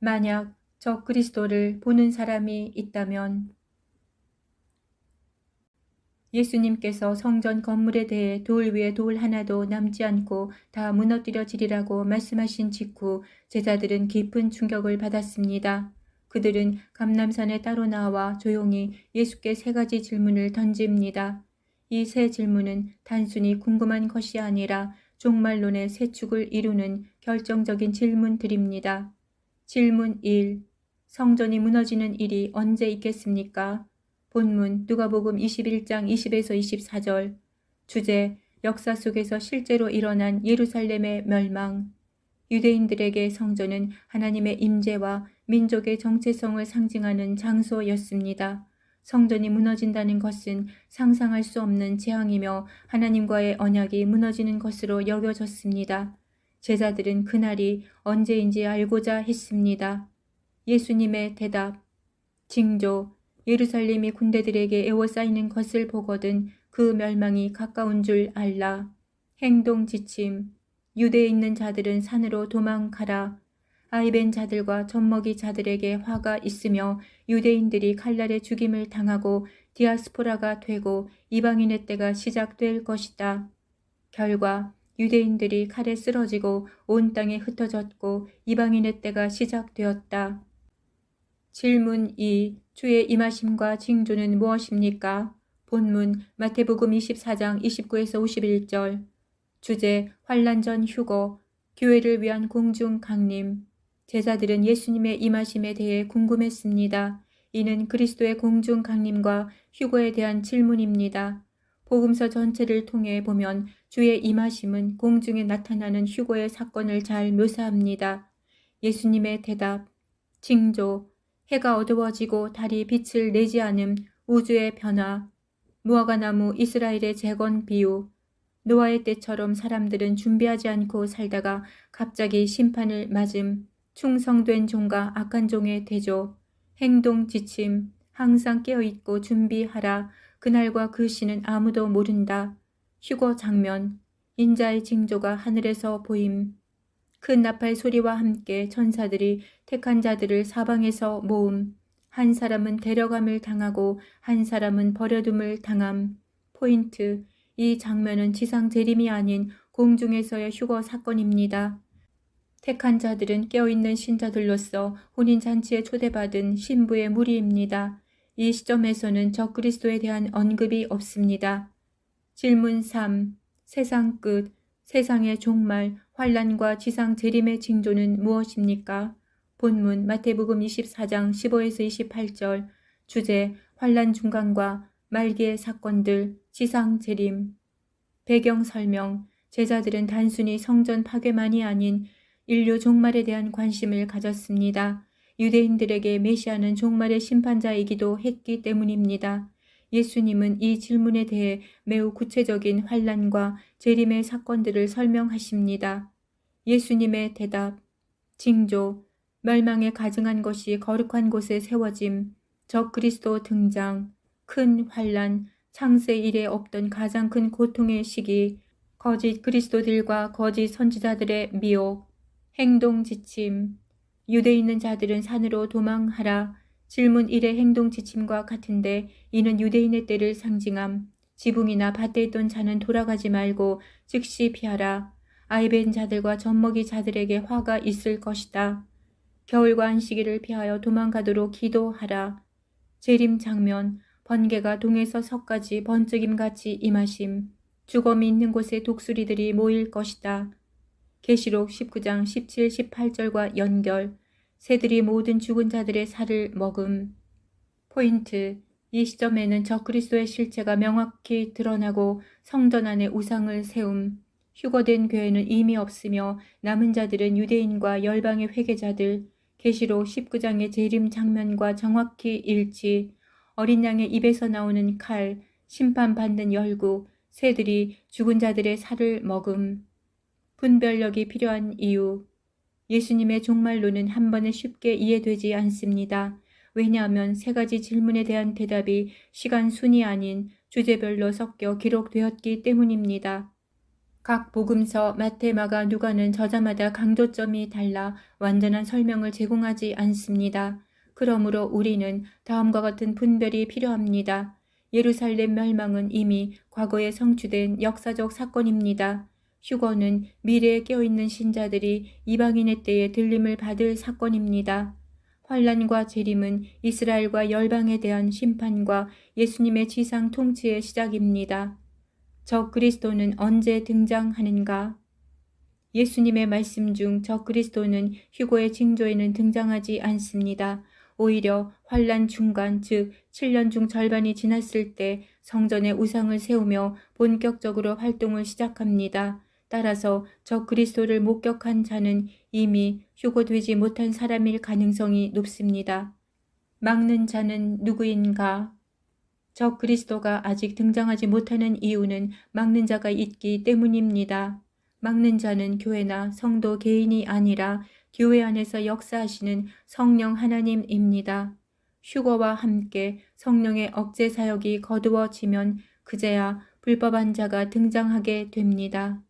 만약 저 그리스도를 보는 사람이 있다면 예수님께서 성전 건물에 대해 돌 위에 돌 하나도 남지 않고 다 무너뜨려지리라고 말씀하신 직후 제자들은 깊은 충격을 받았습니다. 그들은 감람산에 따로 나와 조용히 예수께 세 가지 질문을 던집니다. 이 세 질문은 단순히 궁금한 것이 아니라 종말론의 세 축을 이루는 결정적인 질문들입니다. 질문 1. 성전이 무너지는 일이 언제 있겠습니까? 본문 누가복음 21장 20에서 24절. 주제 역사 속에서 실제로 일어난 예루살렘의 멸망. 유대인들에게 성전은 하나님의 임재와 민족의 정체성을 상징하는 장소였습니다. 성전이 무너진다는 것은 상상할 수 없는 재앙이며 하나님과의 언약이 무너지는 것으로 여겨졌습니다. 제자들은 그날이 언제인지 알고자 했습니다. 예수님의 대답. 징조. 예루살렘이 군대들에게 에워싸이는 것을 보거든 그 멸망이 가까운 줄 알라. 행동 지침. 유대에 있는 자들은 산으로 도망가라. 아이벤 자들과 젖먹이 자들에게 화가 있으며 유대인들이 칼날에 죽임을 당하고 디아스포라가 되고 이방인의 때가 시작될 것이다. 결과 유대인들이 칼에 쓰러지고 온 땅에 흩어졌고 이방인의 때가 시작되었다. 질문 2. 주의 임하심과 징조는 무엇입니까? 본문 마태복음 24장 29에서 51절. 주제 환난 전 휴거. 교회를 위한 공중 강림. 제자들은 예수님의 임하심에 대해 궁금했습니다. 이는 그리스도의 공중 강림과 휴거에 대한 질문입니다. 복음서 전체를 통해 보면 주의 임하심은 공중에 나타나는 휴거의 사건을 잘 묘사합니다. 예수님의 대답. 징조. 해가 어두워지고 달이 빛을 내지 않음. 우주의 변화. 무화과나무 이스라엘의 재건 비유. 노아의 때처럼 사람들은 준비하지 않고 살다가 갑자기 심판을 맞음. 충성된 종과 악한 종의 대조. 행동 지침. 항상 깨어있고 준비하라. 그날과 그 시는 아무도 모른다. 휴거 장면. 인자의 징조가 하늘에서 보임. 큰 나팔 소리와 함께 천사들이 택한 자들을 사방에서 모음. 한 사람은 데려감을 당하고 한 사람은 버려둠을 당함. 포인트. 이 장면은 지상 재림이 아닌 공중에서의 휴거 사건입니다. 택한 자들은 깨어있는 신자들로서 혼인잔치에 초대받은 신부의 무리입니다. 이 시점에서는 적그리스도에 대한 언급이 없습니다. 질문 3. 세상 끝. 세상의 종말, 환난과 지상 재림의 징조는 무엇입니까? 본문 마태복음 24장 15에서 28절. 주제 환난 중간과 말기의 사건들, 지상 재림. 배경 설명. 제자들은 단순히 성전 파괴만이 아닌 인류 종말에 대한 관심을 가졌습니다. 유대인들에게 메시아는 종말의 심판자이기도 했기 때문입니다. 예수님은 이 질문에 대해 매우 구체적인 환난과 재림의 사건들을 설명하십니다. 예수님의 대답. 징조. 멸망에 가증한 것이 거룩한 곳에 세워짐. 적그리스도 등장. 큰 환난. 창세 이래 없던 가장 큰 고통의 시기. 거짓 그리스도들과 거짓 선지자들의 미혹. 행동 지침. 유대에 있는 자들은 산으로 도망하라. 질문 1의 행동 지침과 같은데 이는 유대인의 때를 상징함. 지붕이나 밭에 있던 자는 돌아가지 말고 즉시 피하라. 아이벤 자들과 젖먹이 자들에게 화가 있을 것이다. 겨울과 안식일을 피하여 도망가도록 기도하라. 재림 장면. 번개가 동에서 서까지 번쩍임같이 임하심. 주검이 있는 곳에 독수리들이 모일 것이다. 계시록 19장 17, 18절과 연결. 새들이 모든 죽은 자들의 살을 먹음. 포인트. 이 시점에는 적그리스도의 실체가 명확히 드러나고 성전 안에 우상을 세움. 휴거된 교회는 이미 없으며 남은 자들은 유대인과 열방의 회개자들. 계시록 19장의 재림 장면과 정확히 일치. 어린 양의 입에서 나오는 칼, 심판받는 열국, 새들이 죽은 자들의 살을 먹음. 분별력이 필요한 이유. 예수님의 종말론은 한 번에 쉽게 이해되지 않습니다. 왜냐하면 세 가지 질문에 대한 대답이 시간 순이 아닌 주제별로 섞여 기록되었기 때문입니다. 각 복음서 마태, 마가, 누가는 저자마다 강조점이 달라 완전한 설명을 제공하지 않습니다. 그러므로 우리는 다음과 같은 분별이 필요합니다. 예루살렘 멸망은 이미 과거에 성취된 역사적 사건입니다. 휴거는 미래에 깨어있는 신자들이 이방인의 때에 들림을 받을 사건입니다. 환란과 재림은 이스라엘과 열방에 대한 심판과 예수님의 지상 통치의 시작입니다. 적 그리스도는 언제 등장하는가? 예수님의 말씀 중 적 그리스도는 휴거의 징조에는 등장하지 않습니다. 오히려 환란 중간, 즉 7년 중 절반이 지났을 때 성전에 우상을 세우며 본격적으로 활동을 시작합니다. 따라서 적 그리스도를 목격한 자는 이미 휴거되지 못한 사람일 가능성이 높습니다. 막는 자는 누구인가? 적 그리스도가 아직 등장하지 못하는 이유는 막는 자가 있기 때문입니다. 막는 자는 교회나 성도 개인이 아니라 교회 안에서 역사하시는 성령 하나님입니다. 휴거와 함께 성령의 억제 사역이 거두어지면 그제야 불법한 자가 등장하게 됩니다.